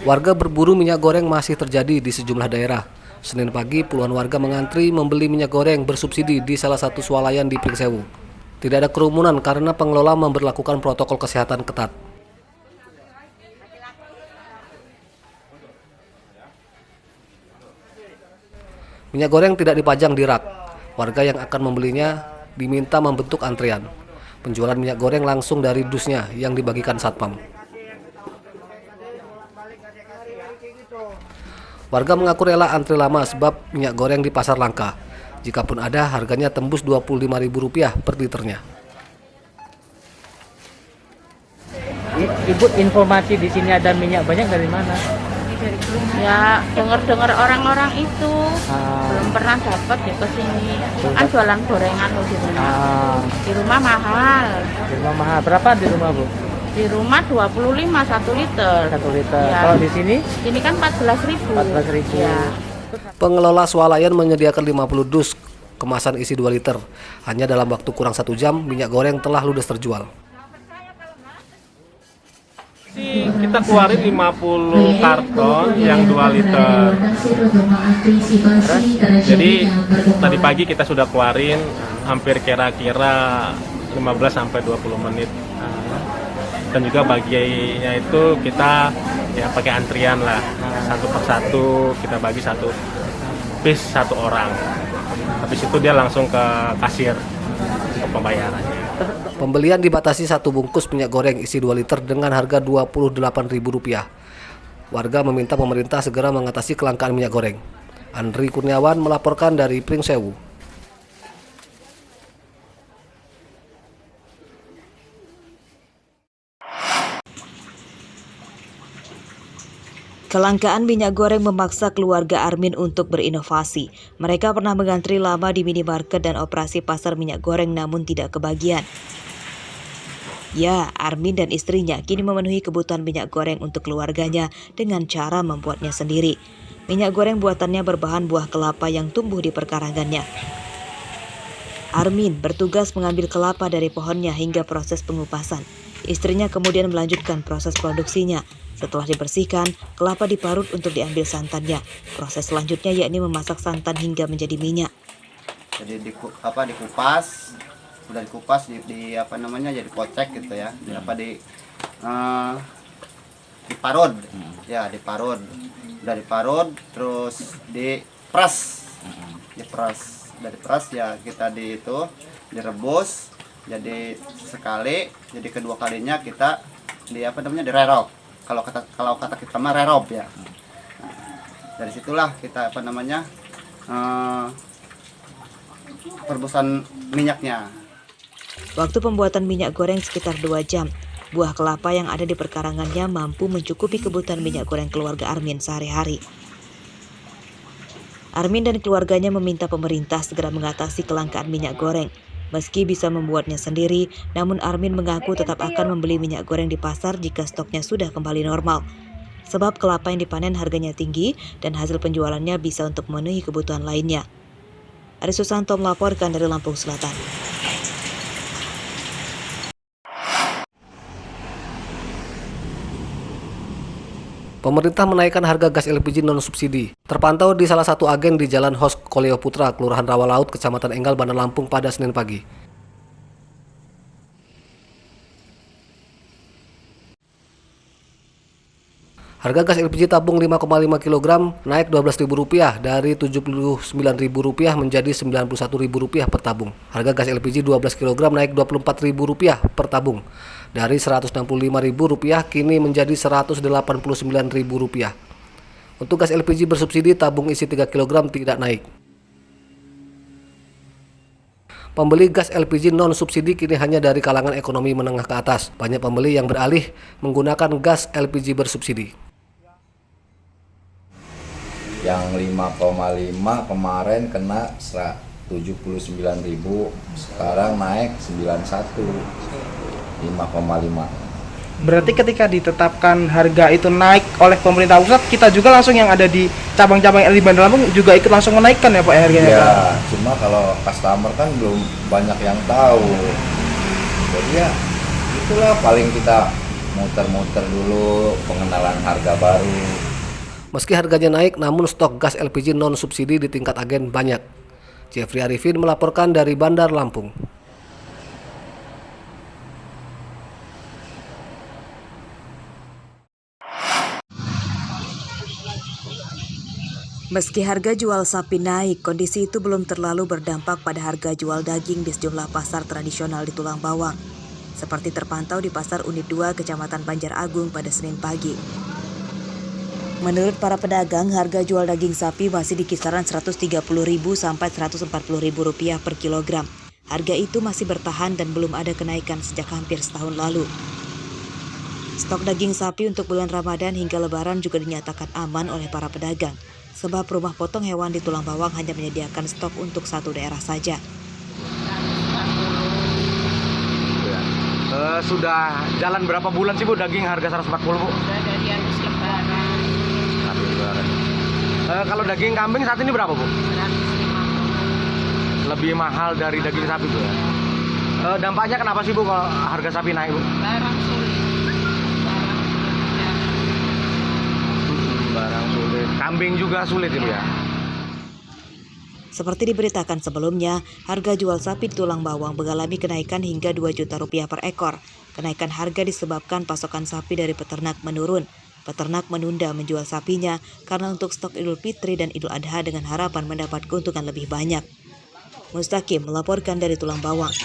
Warga berburu minyak goreng masih terjadi di sejumlah daerah. Senin pagi, puluhan warga mengantri membeli minyak goreng bersubsidi di salah satu swalayan di Pringsewu. Tidak ada kerumunan karena pengelola memberlakukan protokol kesehatan ketat. Minyak goreng tidak dipajang di rak. Warga yang akan membelinya diminta membentuk antrian. Penjualan minyak goreng langsung dari dusnya yang dibagikan satpam. Warga mengaku rela antri lama sebab minyak goreng di pasar langka. Jikapun ada, harganya tembus Rp25.000 per liternya. Ibu, informasi di sini ada minyak banyak dari mana? Ya, dengar-dengar orang-orang itu belum pernah dapat ya ke sini. Kan jualan gorengan loh di rumah. Di rumah mahal. Di rumah mahal. Berapa di rumah, Bu? Di rumah 25 1 liter. 1 liter. Ya. Kalau di sini? Ini kan 14.000. 14.000. Ya. Pengelola swalayan menyediakan 50 dus kemasan isi 2 liter. Hanya dalam waktu kurang 1 jam, minyak goreng telah ludes terjual. Kita keluarin 50 karton yang 2 liter. Jadi tadi pagi kita sudah keluarin hampir kira-kira 15-20 menit. Dan juga baginya itu kita ya pakai antrian lah, satu persatu kita bagi satu piece 1 orang. Habis itu dia langsung ke kasir untuk pembayarannya. Pembelian dibatasi 1 bungkus minyak goreng isi 2 liter dengan harga Rp28.000. Warga meminta pemerintah segera mengatasi kelangkaan minyak goreng. Andri Kurniawan melaporkan dari Pringsewu. Kelangkaan minyak goreng memaksa keluarga Armin untuk berinovasi. Mereka pernah mengantri lama di minimarket dan operasi pasar minyak goreng namun tidak kebagian. Ya, Armin dan istrinya kini memenuhi kebutuhan minyak goreng untuk keluarganya dengan cara membuatnya sendiri. Minyak goreng buatannya berbahan buah kelapa yang tumbuh di perkarangannya. Armin bertugas mengambil kelapa dari pohonnya hingga proses pengupasan. Istrinya kemudian melanjutkan proses produksinya. Setelah dibersihkan, kelapa diparut untuk diambil santannya. Proses selanjutnya yakni memasak santan hingga menjadi minyak. Jadi dikupas, sudah dikupas jadi kocek gitu ya. Diparut. Ya, diparut. Udah diparut terus diperas. Dari peras ya kita direbus. Jadi sekali, jadi kedua kalinya kita direrop. Kalau kata kita mah rerop ya. Dari situlah kita perebusan minyaknya. Waktu pembuatan minyak goreng sekitar 2 jam. Buah kelapa yang ada di perkarangannya mampu mencukupi kebutuhan minyak goreng keluarga Armin sehari-hari. Armin dan keluarganya meminta pemerintah segera mengatasi kelangkaan minyak goreng. Meski bisa membuatnya sendiri, namun Armin mengaku tetap akan membeli minyak goreng di pasar jika stoknya sudah kembali normal. Sebab kelapa yang dipanen harganya tinggi dan hasil penjualannya bisa untuk memenuhi kebutuhan lainnya. Ari Susanto melaporkan dari Lampung Selatan. Pemerintah menaikkan harga gas LPG non-subsidi. Terpantau di salah satu agen di Jalan Hos Koleo Putra, Kelurahan Rawalaut, Kecamatan Enggal, Bandar Lampung pada Senin pagi. Harga gas LPG tabung 5,5 kg naik Rp12.000 dari Rp79.000 menjadi Rp91.000 per tabung. Harga gas LPG 12 kg naik Rp24.000 per tabung. Dari Rp165.000 kini menjadi Rp189.000. Untuk gas LPG bersubsidi tabung isi 3 kg tidak naik. Pembeli gas LPG non-subsidi kini hanya dari kalangan ekonomi menengah ke atas. Banyak pembeli yang beralih menggunakan gas LPG bersubsidi. Yang 5,5 kemarin kena 79.000, sekarang naik 5,5. Berarti ketika ditetapkan harga itu naik oleh pemerintah pusat, kita juga langsung yang ada di cabang-cabang di Bandar Lampung juga ikut langsung menaikkan ya Pak harganya? Ya, Pak? cuma kalau customer kan belum banyak yang tahu. Jadi ya itulah paling kita muter-muter dulu pengenalan harga baru. Meski harganya naik, namun stok gas LPG non-subsidi di tingkat agen banyak. Jeffrey Arifin melaporkan dari Bandar Lampung. Meski harga jual sapi naik, kondisi itu belum terlalu berdampak pada harga jual daging di sejumlah pasar tradisional di Tulang Bawang, seperti terpantau di Pasar Unit 2 Kecamatan Banjar Agung pada Senin pagi. Menurut para pedagang, harga jual daging sapi masih di kisaran Rp130.000 sampai Rp140.000 per kilogram. Harga itu masih bertahan dan belum ada kenaikan sejak hampir setahun lalu. Stok daging sapi untuk bulan Ramadan hingga Lebaran juga dinyatakan aman oleh para pedagang, sebab rumah potong hewan di Tulang Bawang hanya menyediakan stok untuk satu daerah saja. Sudah jalan berapa bulan sih Bu daging harga 140 Bu? Udah dari habis Lebaran. Kalau daging kambing saat ini berapa Bu? 150. Lebih mahal dari daging sapi Bu ya? Dampaknya kenapa sih Bu kalau harga sapi naik Bu? Barang sulit. Barang sulit. Kambing juga sulit ya Bu ya? Seperti diberitakan sebelumnya, harga jual sapi di Tulang Bawang mengalami kenaikan hingga Rp2 juta per ekor. Kenaikan harga disebabkan pasokan sapi dari peternak menurun. Peternak menunda menjual sapinya karena untuk stok Idul Fitri dan Idul Adha dengan harapan mendapat keuntungan lebih banyak. Mustaqim melaporkan dari Tulang Bawang.